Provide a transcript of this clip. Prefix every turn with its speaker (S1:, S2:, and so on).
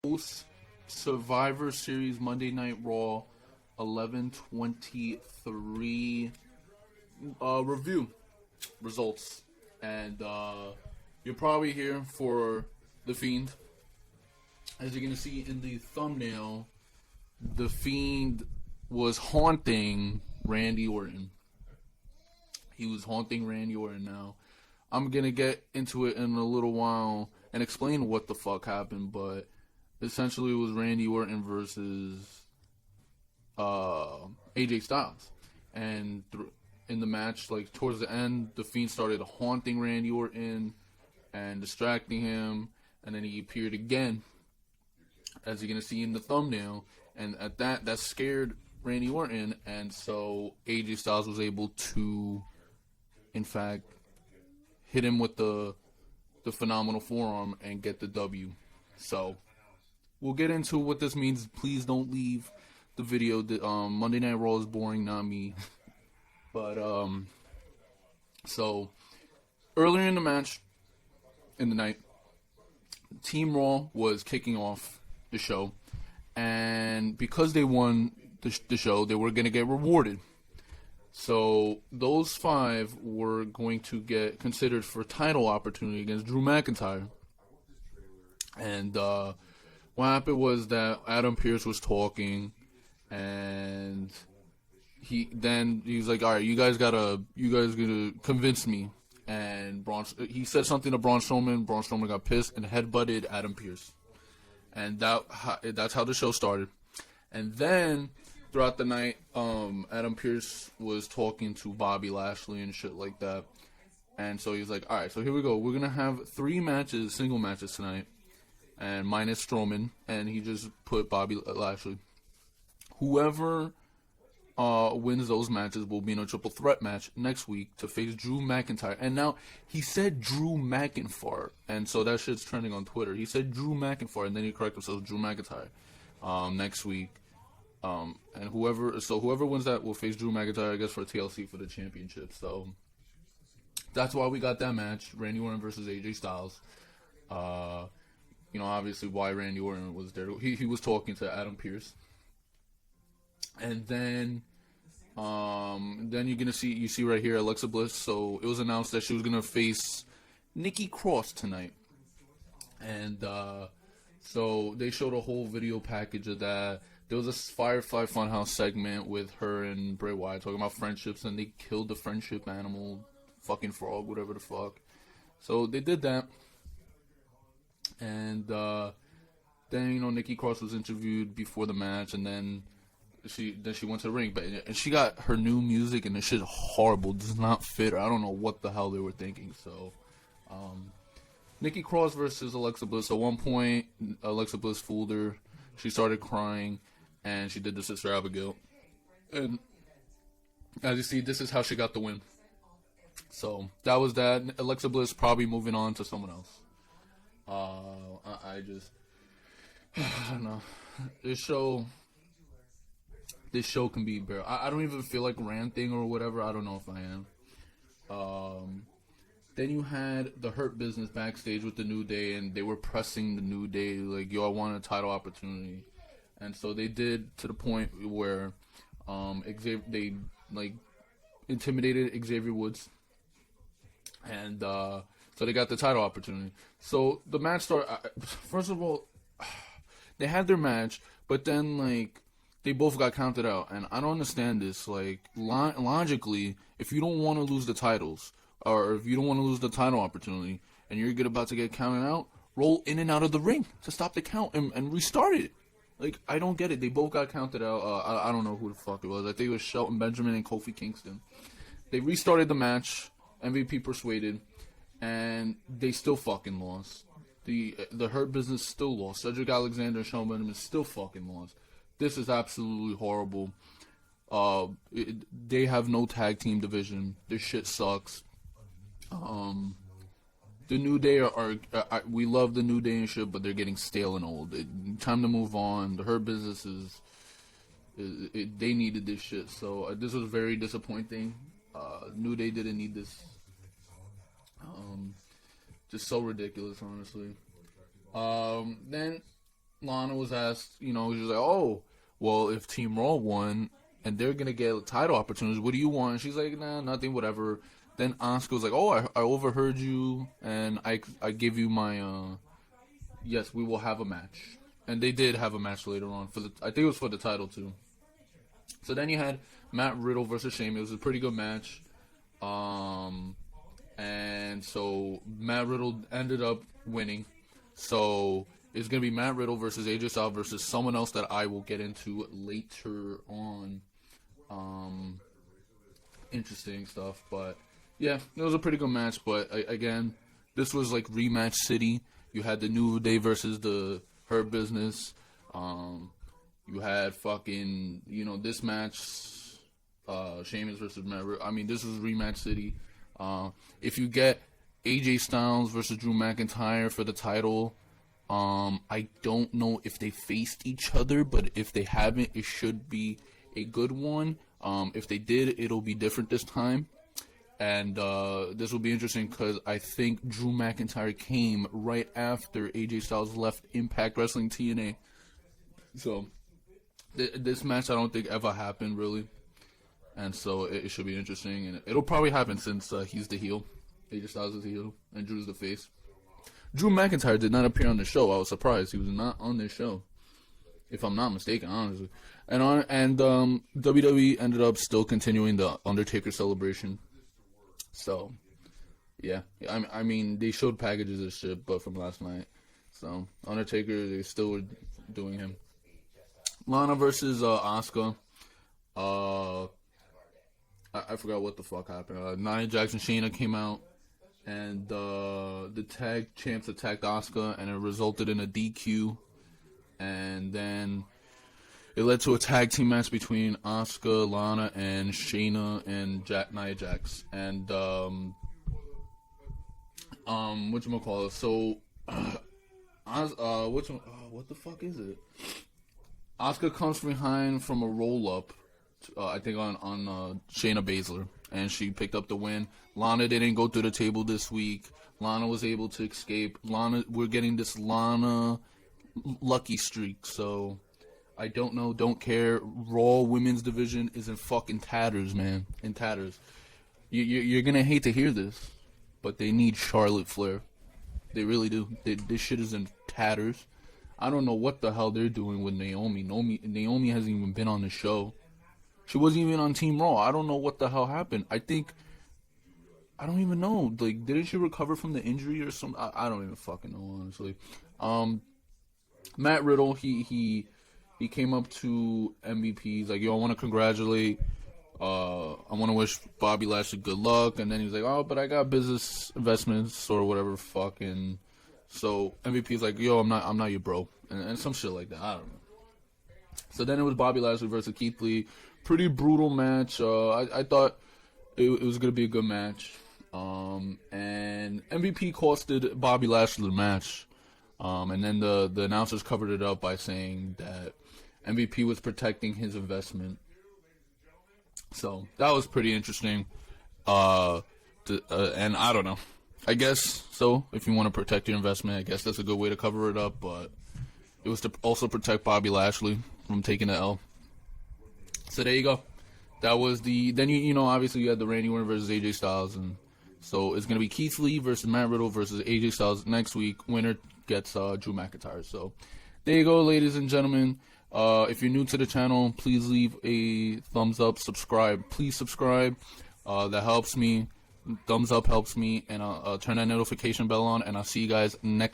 S1: Post Survivor Series Monday Night Raw 11/23 review results, and you're probably here for the Fiend. As you're gonna see in the thumbnail, the Fiend was haunting Randy Orton. He was haunting Randy Orton. Now, I'm gonna get into it in a little while and explain what the fuck happened, but essentially it was Randy Orton versus AJ Styles, and in the match, like towards the end, the Fiend started haunting Randy Orton and distracting him, and then he appeared again, as you're gonna see in the thumbnail, and at that scared Randy Orton, and so AJ Styles was able to, in fact, hit him with the phenomenal forearm and get the W. So we'll get into what this means. Please don't leave the video. Monday Night Raw is boring, not me. But so earlier in the match, in the night, Team Raw was kicking off the show, and because they won the show, they were gonna get rewarded. So those 5 were going to get considered for title opportunity against Drew McIntyre. And what happened was that Adam Pearce was talking, and he was like, "All right, you guys gotta convince me." And he said something to Braun Strowman. Braun Strowman got pissed and headbutted Adam Pearce, and that's how the show started. And then throughout the night, Adam Pearce was talking to Bobby Lashley and shit like that. And so he was like, all right, so here we go. We're going to have 3 matches, single matches tonight, and minus Strowman. And he just put Bobby Lashley. Whoever wins those matches will be in a triple threat match next week to face Drew McIntyre. And now he said Drew McIntyre, and so that shit's trending on Twitter. He said Drew McIntyre, and then he corrected himself, Drew McIntyre, next week. And whoever wins that will face Drew McIntyre, I guess, for TLC for the championship. So that's why we got that match, Randy Orton versus AJ Styles. Obviously why Randy Orton was there. He was talking to Adam Pearce, and then you see right here Alexa Bliss. So it was announced that she was gonna face Nikki Cross tonight, and so they showed a whole video package of that. There was a Firefly Funhouse segment with her and Bray Wyatt talking about friendships, and they killed the friendship animal, fucking frog, whatever the fuck. So they did that, and then Nikki Cross was interviewed before the match, and then she went to the ring, and she got her new music, and the shit horrible, does not fit her. I don't know what the hell they were thinking. So Nikki Cross versus Alexa Bliss. At one point, Alexa Bliss fooled her. She started crying, and she did the Sister Abigail. And as you see, this is how she got the win. So that was that. Alexa Bliss probably moving on to someone else. I don't know. This show can be better. I don't even feel like ranting or whatever. I don't know if I am. Then you had the Hurt Business backstage with the New Day, and they were pressing the New Day like, "Yo, I want a title opportunity," and so they did, to the point where they intimidated Xavier Woods, and so they got the title opportunity. So the match started. First of all, they had their match, but then they both got counted out, and I don't understand this. Logically, if you don't want to lose the titles, or if you don't want to lose the title opportunity, and you're about to get counted out, roll in and out of the ring to stop the count and restart it. I don't get it. They both got counted out. I don't know who the fuck it was. I think it was Shelton Benjamin and Kofi Kingston. They restarted the match, MVP persuaded, and they still fucking lost. The Hurt Business still lost. Cedric Alexander and Shelton Benjamin still fucking lost. This is absolutely horrible. They have no tag team division. This shit sucks. The New Day we love the New Day and shit, but they're getting stale and old. Time to move on. The Hurt Business they needed this shit, so this was very disappointing. New Day didn't need this. Just so ridiculous, honestly. Then Lana was asked, she was like, oh, well, if Team Raw won and they're going to get title opportunities, what do you want? And she's like, nah, nothing, whatever. Then Asuka was like, oh, I overheard you, and I give you my, yes, we will have a match. And they did have a match later on. I think it was for the title, too. So then you had Matt Riddle versus Sheamus. It was a pretty good match. And so Matt Riddle ended up winning. So it's going to be Matt Riddle versus AJ Styles versus someone else that I will get into later on. Interesting stuff. But yeah, it was a pretty good match. But again, this was like rematch city. You had the New Day versus the Hurt Business. You had fucking, this match, Sheamus versus Matt Riddle. I mean, this was rematch city. If you get AJ Styles versus Drew McIntyre for the title, I don't know if they faced each other, but if they haven't, it should be a good one. If they did, it'll be different this time. And this will be interesting because I think Drew McIntyre came right after AJ Styles left Impact Wrestling TNA. So this match I don't think ever happened, really. And so it should be interesting. And it'll probably happen since he's the heel. AJ Styles is the heel and Drew's the face. Drew McIntyre did not appear on the show. I was surprised. He was not on this show, if I'm not mistaken, honestly. And WWE ended up still continuing the Undertaker celebration. So, yeah. I mean, they showed packages of shit, but from last night. So, Undertaker, they still were doing him. Lana versus Asuka. I forgot what the fuck happened. Nia Jax and Shayna came out, and the tag champs attacked Asuka, and it resulted in a DQ. And then it led to a tag team match between Asuka, Lana, and Shayna and Nia Jax. And whatchamacallit? So what the fuck is it? Asuka comes from behind from a roll up. I think on Shayna Baszler, and she picked up the win. Lana didn't go through the table this week. Lana was able to escape. We're getting this Lana lucky streak, so I don't know, don't care. Raw women's division is in fucking tatters, man, in tatters. You're gonna hate to hear this, but they need Charlotte Flair. They really do. This shit is in tatters. I don't know what the hell they're doing with Naomi. Naomi hasn't even been on the show. She wasn't even on Team Raw. I don't know what the hell happened. I don't even know. Like, didn't she recover from the injury or something? I don't even fucking know, honestly. Matt Riddle, he came up to MVP. He's like, yo, I want to congratulate. I want to wish Bobby Lashley good luck. And then he's like, oh, but I got business investments or whatever. Fucking. So MVP's like, yo, I'm not your bro, and some shit like that. I don't know. So then it was Bobby Lashley versus Keith Lee. Pretty brutal match. I thought it was going to be a good match. And MVP costed Bobby Lashley the match. And then the announcers covered it up by saying that MVP was protecting his investment. So that was pretty interesting. And I don't know. I guess so. If you want to protect your investment, I guess that's a good way to cover it up. But it was to also protect Bobby Lashley from taking the L. So there you go. That was then you know, obviously you had the Randy Orton versus AJ Styles, and so it's gonna be Keith Lee versus Matt Riddle versus AJ Styles next week. Winner gets Drew McIntyre. So there you go, ladies and gentlemen. If you're new to the channel, please leave a thumbs up, subscribe. Please subscribe. That helps me. Thumbs up helps me, and turn that notification bell on, and I'll see you guys next